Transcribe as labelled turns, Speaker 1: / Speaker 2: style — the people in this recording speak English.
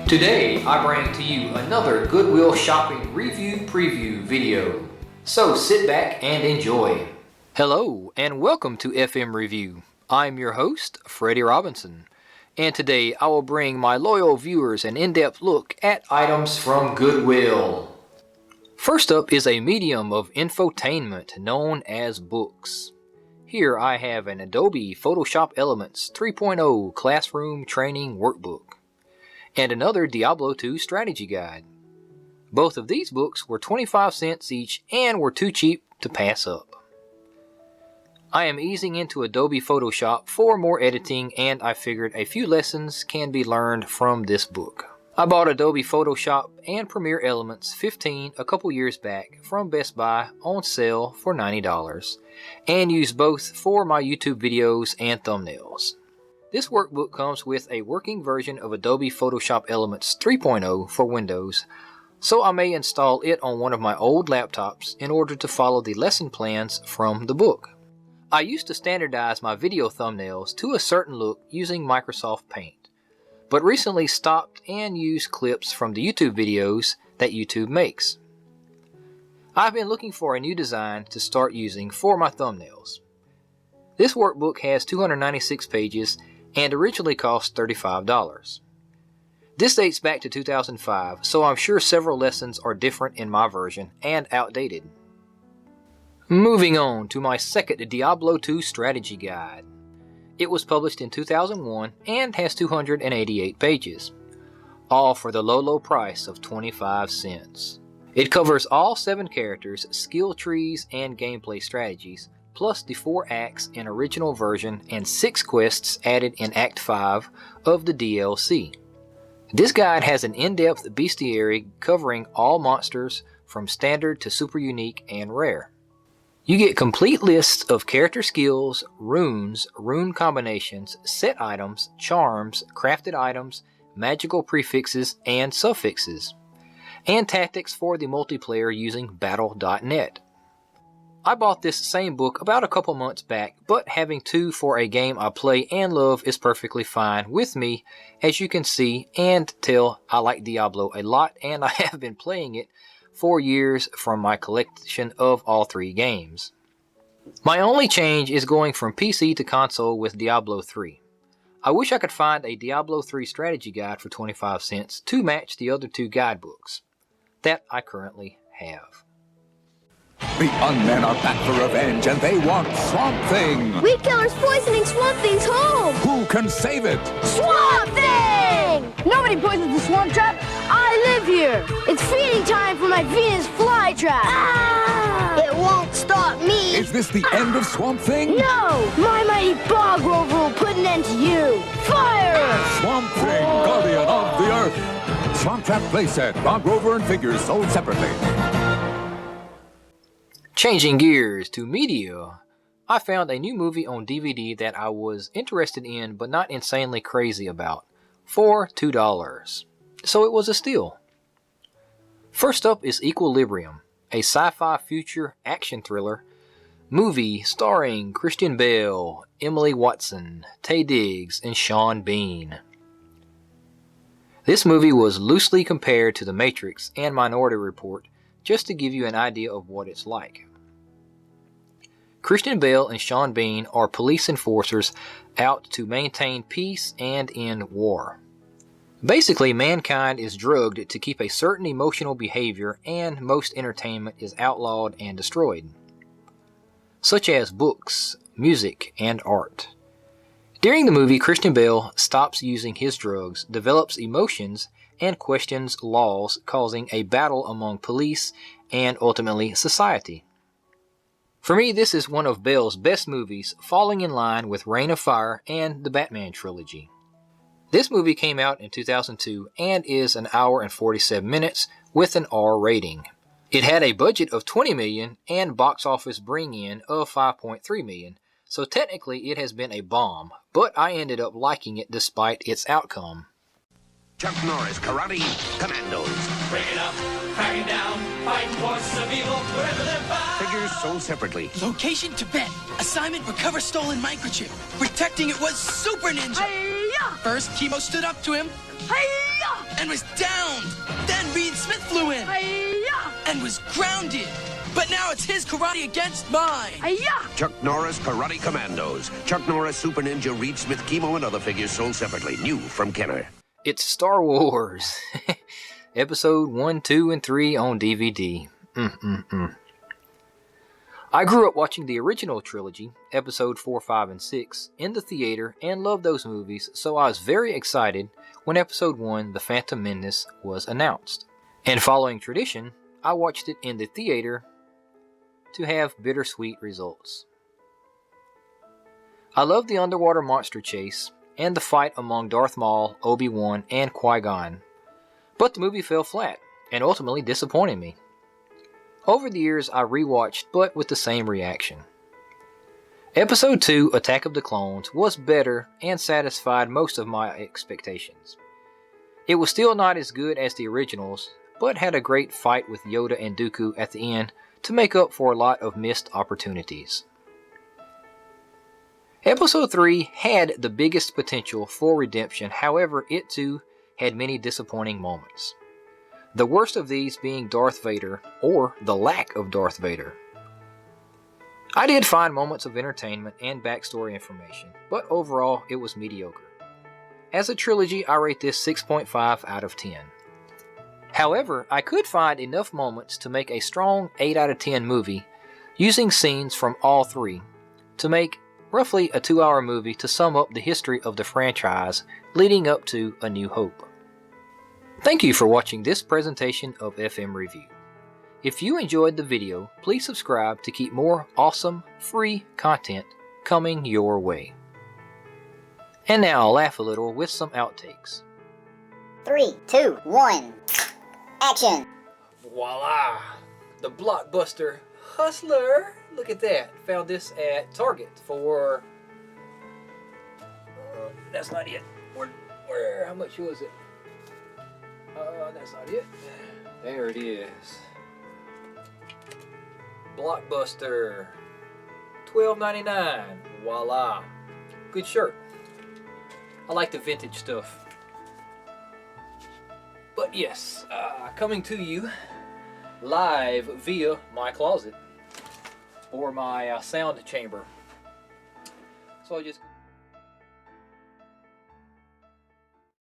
Speaker 1: Today, I bring to you another Goodwill shopping review preview video. So sit back and enjoy. Hello and welcome to FMRevu. I'm your host, Freddie Robinson. And today I will bring my loyal viewers an in-depth look at items from Goodwill. First up is a medium of infotainment known as books. Here I have an Adobe Photoshop Elements 3.0 Classroom Training Workbook and another Diablo 2 strategy guide. Both of these books were 25 cents each and were too cheap to pass up. I am easing into Adobe Photoshop for more editing, and I figured a few lessons can be learned from this book. I bought Adobe Photoshop and Premiere Elements 15 a couple years back from Best Buy on sale for $90 and used both for my YouTube videos and thumbnails. This workbook comes with a working version of Adobe Photoshop Elements 3.0 for Windows, so I may install it on one of my old laptops in order to follow the lesson plans from the book. I used to standardize my video thumbnails to a certain look using Microsoft Paint, but recently stopped and used clips from the YouTube videos that YouTube makes. I've been looking for a new design to start using for my thumbnails. This workbook has 296 pages and originally cost $35. This dates back to 2005, so I'm sure several lessons are different in my version and outdated. Moving on to my second Diablo 2 strategy guide. It was published in 2001 and has 288 pages, all for the low price of 25 cents. It covers all 7 characters, skill trees, and gameplay strategies, plus the 4 acts in original version and 6 quests added in Act 5 of the DLC. This guide has an in-depth bestiary covering all monsters from standard to super unique and rare. You get complete lists of character skills, runes, rune combinations, set items, charms, crafted items, magical prefixes and suffixes, and tactics for the multiplayer using battle.net. I bought this same book about a couple months back, but having 2 for a game I play and love is perfectly fine with me. As you can see and tell, I like Diablo a lot and I have been playing it for years from my collection of all 3 games. My only change is going from PC to console with Diablo 3. I wish I could find a Diablo 3 strategy guide for 25 cents to match the other 2 guidebooks that I currently have.
Speaker 2: The Unmen are back for revenge, and they want Swamp Thing!
Speaker 3: Weed Killer's poisoning Swamp Thing's home!
Speaker 2: Who can save it?
Speaker 3: Swamp Thing! Nobody poisons the swamp trap. I live here. It's feeding time for my Venus flytrap. Ah! It won't stop me.
Speaker 2: Is this the end of Swamp Thing?
Speaker 3: No! My mighty Bog Rover will put an end to you. Fire!
Speaker 2: Swamp Thing, guardian of the earth. Swamp Trap playset, Bog Rover and figures sold separately.
Speaker 1: Changing gears to media, I found a new movie on DVD that I was interested in but not insanely crazy about for $2. So it was a steal. First up is Equilibrium, a sci-fi future action thriller movie starring Christian Bale, Emily Watson, Taye Diggs, and Sean Bean. This movie was loosely compared to The Matrix and Minority Report, just to give you an idea of what it's like. Christian Bale and Sean Bean are police enforcers out to maintain peace and end war. Basically, mankind is drugged to keep a certain emotional behavior, and most entertainment is outlawed and destroyed, such as books, music, and art. During the movie, Christian Bale stops using his drugs, develops emotions, and questions laws, causing a battle among police and ultimately society. For me, this is one of Bale's best movies, falling in line with Reign of Fire and the Batman trilogy. This movie came out in 2002 and is an hour and 47 minutes with an R rating. It had a budget of $20 million and box office bring-in of $5.3 million, so technically it has been a bomb, but I ended up liking it despite its outcome.
Speaker 4: Chuck Norris, Karate Commandos.
Speaker 5: Break it up, crack it down, fight forces of evil wherever they're found.
Speaker 4: Figures sold separately.
Speaker 6: Location Tibet. Assignment recover stolen microchip. Protecting it was Super Ninja.
Speaker 3: Hi-ya!
Speaker 6: First, Chemo stood up to him.
Speaker 3: Hi-ya!
Speaker 6: and was downed. Then Reed Smith flew in and was grounded. But now it's his karate against mine.
Speaker 4: Chuck Norris Karate Commandos. Chuck Norris Super Ninja, Reed Smith Chemo, and other figures sold separately. New from Kenner.
Speaker 1: It's Star Wars. Episode 1, 2, and 3 on DVD. I grew up watching the original trilogy, Episode 4, 5, and 6, in the theater and loved those movies, so I was very excited when Episode 1, The Phantom Menace, was announced. And following tradition, I watched it in the theater to have bittersweet results. I loved the underwater monster chase and the fight among Darth Maul, Obi-Wan, and Qui-Gon, but the movie fell flat and ultimately disappointed me. Over the years I rewatched, but with the same reaction. Episode 2, Attack of the Clones, was better and satisfied most of my expectations. It was still not as good as the originals, but had a great fight with Yoda and Dooku at the end to make up for a lot of missed opportunities. Episode 3 had the biggest potential for redemption, however it too had many disappointing moments. The worst of these being Darth Vader, or the lack of Darth Vader. I did find moments of entertainment and backstory information, but overall it was mediocre. As a trilogy, I rate this 6.5 out of 10. However, I could find enough moments to make a strong 8 out of 10 movie, using scenes from all three, to make roughly a 2-hour movie to sum up the history of the franchise leading up to A New Hope. Thank you for watching this presentation of FMRevu. If you enjoyed the video, please subscribe to keep more awesome, free content coming your way. And now I'll laugh a little with some outtakes.
Speaker 7: 3, 2, 1, action!
Speaker 1: Voila! The blockbuster Hustler! Look at that. Found this at Target for... that's not it. Where? How much was it? That's not it. There it is. Blockbuster. $12.99. Voila. Good shirt. I like the vintage stuff. But yes, coming to you live via my closet or my sound chamber. So I just